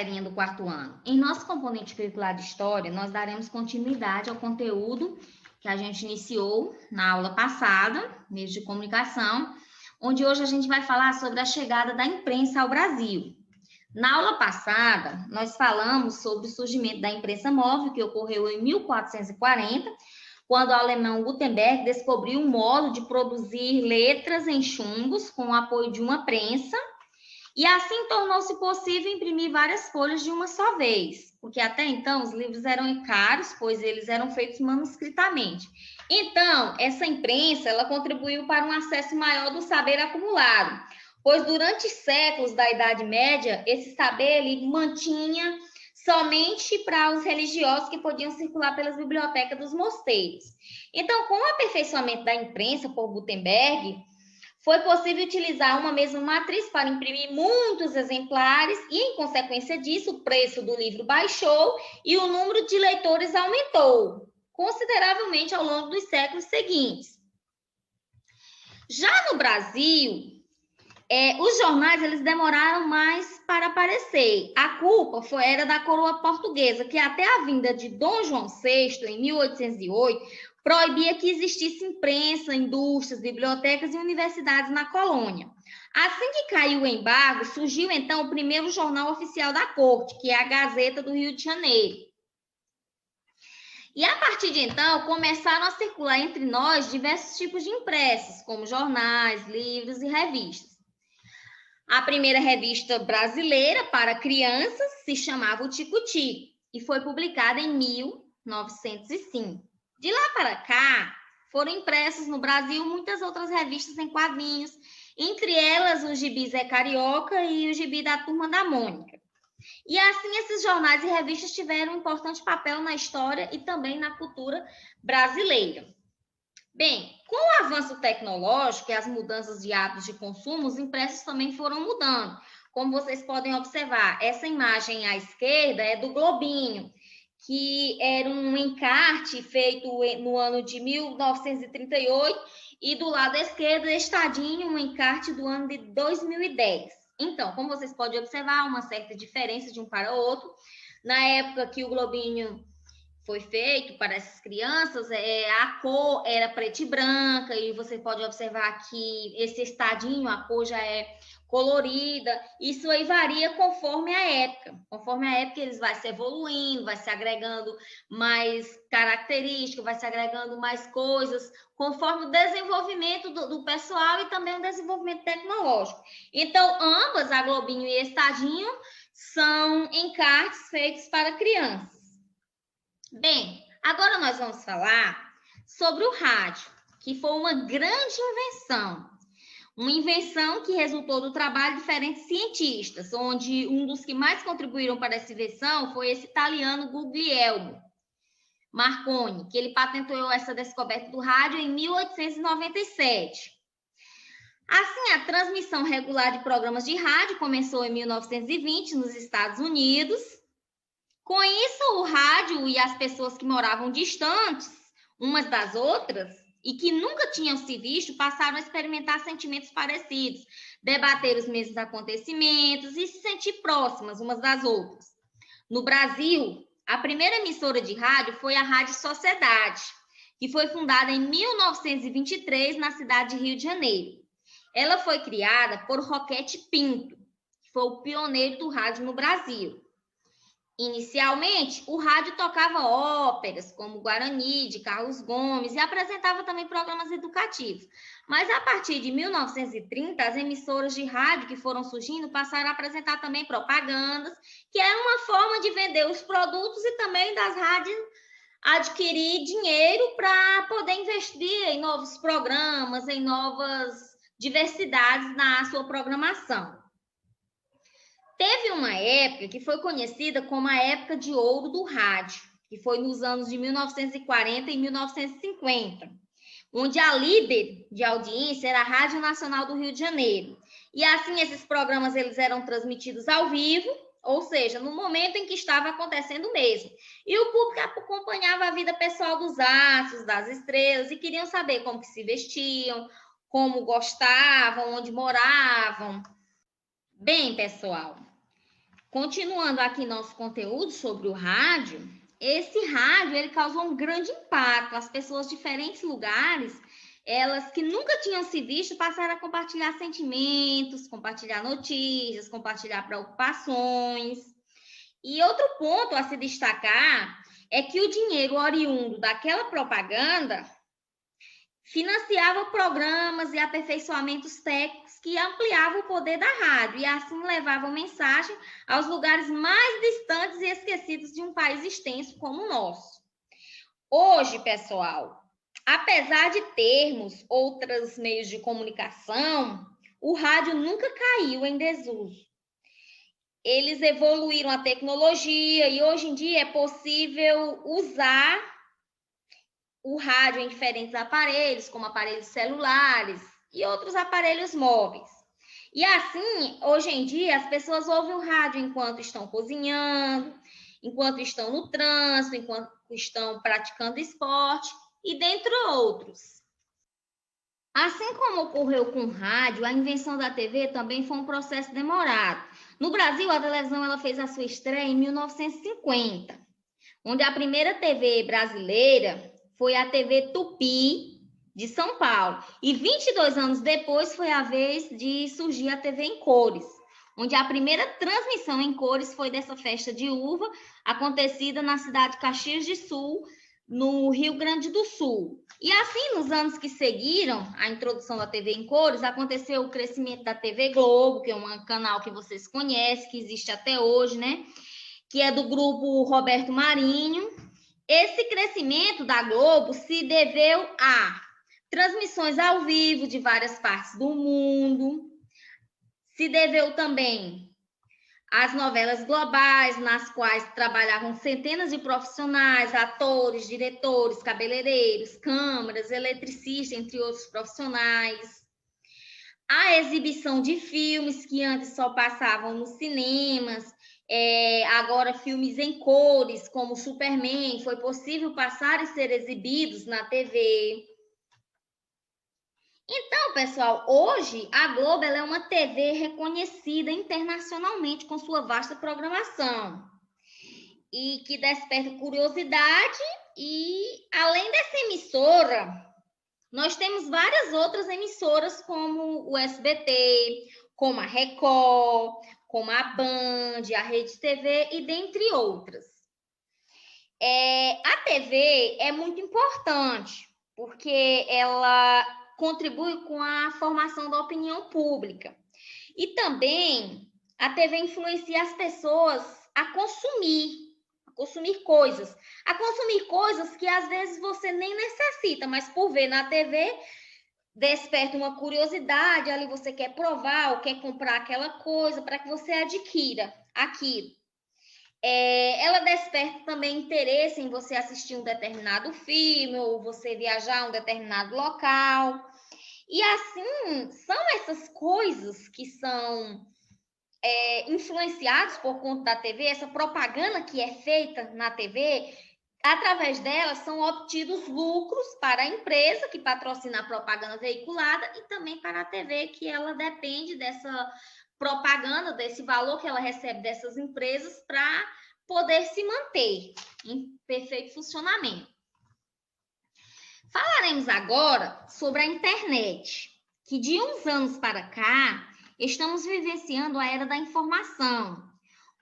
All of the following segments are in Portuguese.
galerinha do quarto ano. Em nosso componente curricular de História, nós daremos continuidade ao conteúdo que a gente iniciou na aula passada, meios de comunicação, onde hoje a gente vai falar sobre a chegada da imprensa ao Brasil. Na aula passada, nós falamos sobre o surgimento da imprensa móvel, que ocorreu em 1440, quando o alemão Gutenberg descobriu um modo de produzir letras em chumbos com o apoio de uma prensa, e assim tornou-se possível imprimir várias folhas de uma só vez, porque até então os livros eram caros, pois eles eram feitos manuscritamente. Então, essa imprensa, ela contribuiu para um acesso maior do saber acumulado, pois durante séculos da Idade Média, esse saber ele mantinha somente para os religiosos que podiam circular pelas bibliotecas dos mosteiros. Então, com o aperfeiçoamento da imprensa por Gutenberg, foi possível utilizar uma mesma matriz para imprimir muitos exemplares e, em consequência disso, o preço do livro baixou e o número de leitores aumentou consideravelmente ao longo dos séculos seguintes. Já no Brasil, os jornais eles demoraram mais para aparecer. A culpa era da coroa portuguesa, que até a vinda de Dom João VI, em 1808, proibia que existisse imprensa, indústrias, bibliotecas e universidades na colônia. Assim que caiu o embargo, surgiu então o primeiro jornal oficial da corte, que é a Gazeta do Rio de Janeiro. E a partir de então, começaram a circular entre nós diversos tipos de impressos, como jornais, livros e revistas. A primeira revista brasileira para crianças se chamava o Tico-Tico e foi publicada em 1905. De lá para cá, foram impressos no Brasil muitas outras revistas em quadrinhos, entre elas o Gibi Zé Carioca e o Gibi da Turma da Mônica. E assim, esses jornais e revistas tiveram um importante papel na história e também na cultura brasileira. Bem, com o avanço tecnológico e as mudanças de hábitos de consumo, os impressos também foram mudando. Como vocês podem observar, essa imagem à esquerda é do Globinho, que era um encarte feito no ano de 1938, e do lado esquerdo, Estadinho, um encarte do ano de 2010. Então, como vocês podem observar, há uma certa diferença de um para o outro. Na época que o Globinho foi feito para essas crianças, a cor era preta e branca, e você pode observar que esse Estadinho, a cor já é colorida. Isso aí varia conforme a época. Conforme a época, eles vai se evoluindo, vai se agregando mais características, vai se agregando mais coisas, conforme o desenvolvimento do pessoal e também o desenvolvimento tecnológico. Então, ambas, a Globinho e Estadinho, são encartes feitos para crianças. Bem, agora nós vamos falar sobre o rádio, que foi uma grande invenção. Uma invenção que resultou do trabalho de diferentes cientistas, onde um dos que mais contribuíram para essa invenção foi esse italiano Guglielmo Marconi, que ele patenteou essa descoberta do rádio em 1897. Assim, a transmissão regular de programas de rádio começou em 1920 nos Estados Unidos. Com isso, o rádio e as pessoas que moravam distantes umas das outras e que nunca tinham se visto passaram a experimentar sentimentos parecidos, debater os mesmos acontecimentos e se sentir próximas umas das outras. No Brasil, a primeira emissora de rádio foi a Rádio Sociedade, que foi fundada em 1923 na cidade de Rio de Janeiro. Ela foi criada por Roquete Pinto, que foi o pioneiro do rádio no Brasil. Inicialmente, o rádio tocava óperas, como Guarani, de Carlos Gomes, e apresentava também programas educativos. Mas, a partir de 1930, as emissoras de rádio que foram surgindo passaram a apresentar também propagandas, que era uma forma de vender os produtos e também das rádios adquirir dinheiro para poder investir em novos programas, em novas diversidades na sua programação. Teve uma época que foi conhecida como a época de ouro do rádio, que foi nos anos de 1940 e 1950, onde a líder de audiência era a Rádio Nacional do Rio de Janeiro. E assim, esses programas eles eram transmitidos ao vivo, ou seja, no momento em que estava acontecendo mesmo. E o público acompanhava a vida pessoal dos astros, das estrelas, e queriam saber como que se vestiam, como gostavam, onde moravam. Bem, pessoal, continuando aqui nosso conteúdo sobre o rádio, esse rádio ele causou um grande impacto. As pessoas de diferentes lugares, elas que nunca tinham se visto, passaram a compartilhar sentimentos, compartilhar notícias, compartilhar preocupações. E outro ponto a se destacar é que o dinheiro oriundo daquela propaganda financiava programas e aperfeiçoamentos técnicos que ampliavam o poder da rádio e assim levavam mensagem aos lugares mais distantes e esquecidos de um país extenso como o nosso. Hoje, pessoal, apesar de termos outros meios de comunicação, o rádio nunca caiu em desuso. Eles evoluíram a tecnologia e hoje em dia é possível usar o rádio em diferentes aparelhos, como aparelhos celulares e outros aparelhos móveis. E assim, hoje em dia, as pessoas ouvem o rádio enquanto estão cozinhando, enquanto estão no trânsito, enquanto estão praticando esporte e dentre outros. Assim como ocorreu com o rádio, a invenção da TV também foi um processo demorado. No Brasil, a televisão ela fez a sua estreia em 1950, onde a primeira TV brasileira foi a TV Tupi, de São Paulo. E 22 anos depois foi a vez de surgir a TV em cores, onde a primeira transmissão em cores foi dessa festa de uva, acontecida na cidade de Caxias do Sul, no Rio Grande do Sul. E assim, nos anos que seguiram a introdução da TV em cores, aconteceu o crescimento da TV Globo, que é um canal que vocês conhecem, que existe até hoje, né? Que é do grupo Roberto Marinho. Esse crescimento da Globo se deveu a transmissões ao vivo de várias partes do mundo, se deveu também às novelas globais, nas quais trabalhavam centenas de profissionais, atores, diretores, cabeleireiros, câmeras, eletricistas, entre outros profissionais. A exibição de filmes que antes só passavam nos cinemas, agora filmes em cores, como Superman, foi possível passar e ser exibidos na TV. Então, pessoal, hoje a Globo ela é uma TV reconhecida internacionalmente com sua vasta programação e que desperta curiosidade e, além dessa emissora, nós temos várias outras emissoras como o SBT, como a Record, como a Band, a Rede TV e dentre outras. A TV é muito importante porque ela contribui com a formação da opinião pública. E também a TV influencia as pessoas a consumir coisas que às vezes você nem necessita, mas por ver na TV desperta uma curiosidade, ali você quer provar ou quer comprar aquela coisa para que você adquira aquilo. Ela desperta também interesse em você assistir um determinado filme ou você viajar a um determinado local. E assim, são essas coisas que são influenciadas por conta da TV, essa propaganda que é feita na TV, através dela são obtidos lucros para a empresa que patrocina a propaganda veiculada e também para a TV, que ela depende dessa propaganda, desse valor que ela recebe dessas empresas para poder se manter em perfeito funcionamento. Falaremos agora sobre a internet, que de uns anos para cá estamos vivenciando a era da informação,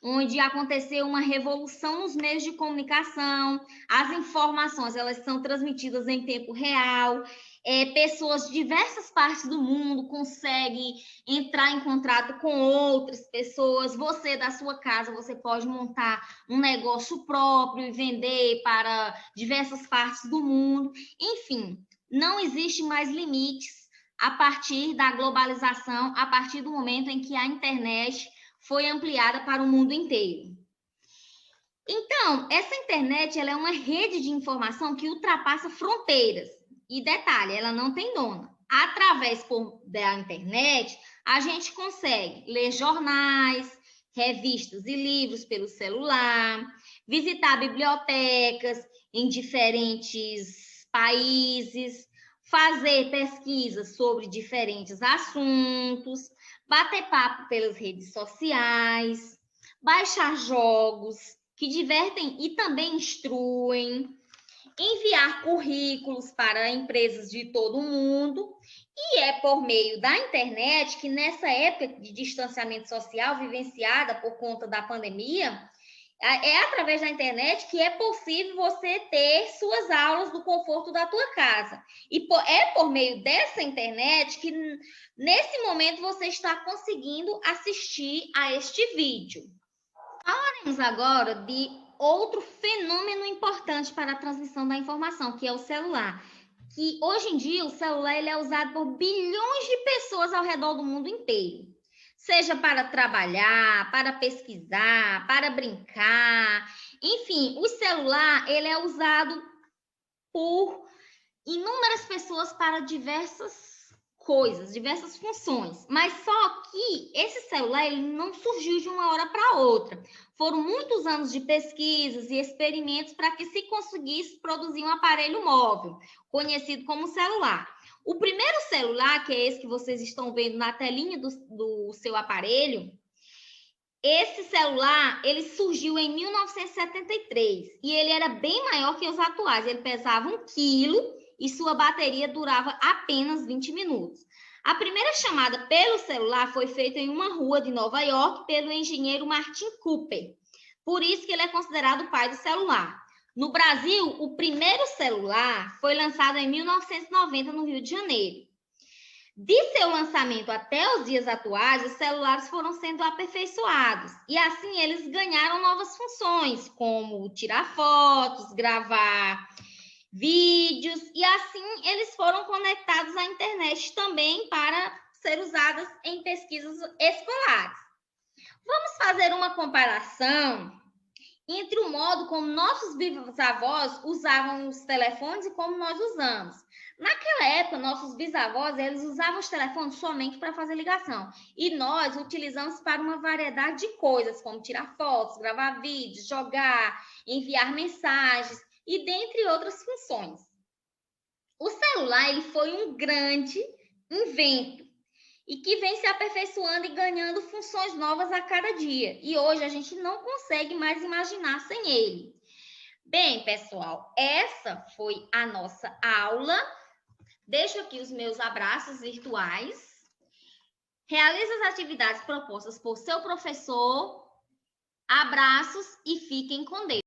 onde aconteceu uma revolução nos meios de comunicação, as informações elas são transmitidas em tempo real, pessoas de diversas partes do mundo conseguem entrar em contato com outras pessoas, você da sua casa, você pode montar um negócio próprio e vender para diversas partes do mundo, enfim, não existe mais limites a partir da globalização, a partir do momento em que a internet foi ampliada para o mundo inteiro. Então, essa internet ela é uma rede de informação que ultrapassa fronteiras. E detalhe, ela não tem dona. Através da internet, a gente consegue ler jornais, revistas e livros pelo celular, visitar bibliotecas em diferentes países, fazer pesquisas sobre diferentes assuntos, bater papo pelas redes sociais, baixar jogos que divertem e também instruem, enviar currículos para empresas de todo o mundo, e é por meio da internet que, nessa época de distanciamento social vivenciada por conta da pandemia, é através da internet que é possível você ter suas aulas do conforto da tua casa. E é por meio dessa internet que, nesse momento, você está conseguindo assistir a este vídeo. Falaremos agora de outro fenômeno importante para a transmissão da informação, que é o celular. Que hoje em dia o celular ele é usado por bilhões de pessoas ao redor do mundo inteiro. Seja para trabalhar, para pesquisar, para brincar. Enfim, o celular ele é usado por inúmeras pessoas para diversas coisas, diversas funções. Mas só que esse celular ele não surgiu de uma hora para outra. Foram muitos anos de pesquisas e experimentos para que se conseguisse produzir um aparelho móvel, conhecido como celular. O primeiro celular, que é esse que vocês estão vendo na telinha do seu aparelho, esse celular, ele surgiu em 1973 e ele era bem maior que os atuais. Ele pesava 1 quilo e sua bateria durava apenas 20 minutos. A primeira chamada pelo celular foi feita em uma rua de Nova York pelo engenheiro Martin Cooper. Por isso que ele é considerado o pai do celular. No Brasil, o primeiro celular foi lançado em 1990 no Rio de Janeiro. De seu lançamento até os dias atuais, os celulares foram sendo aperfeiçoados e assim eles ganharam novas funções, como tirar fotos, gravar vídeos, e assim eles foram conectados à internet também para ser usados em pesquisas escolares. Vamos fazer uma comparação entre o modo como nossos bisavós usavam os telefones e como nós usamos. Naquela época, nossos bisavós, eles usavam os telefones somente para fazer ligação. E nós utilizamos para uma variedade de coisas, como tirar fotos, gravar vídeos, jogar, enviar mensagens e dentre outras funções. O celular ele foi um grande invento e que vem se aperfeiçoando e ganhando funções novas a cada dia. E hoje a gente não consegue mais imaginar sem ele. Bem, pessoal, essa foi a nossa aula. Deixo aqui os meus abraços virtuais. Realize as atividades propostas por seu professor. Abraços e fiquem com Deus.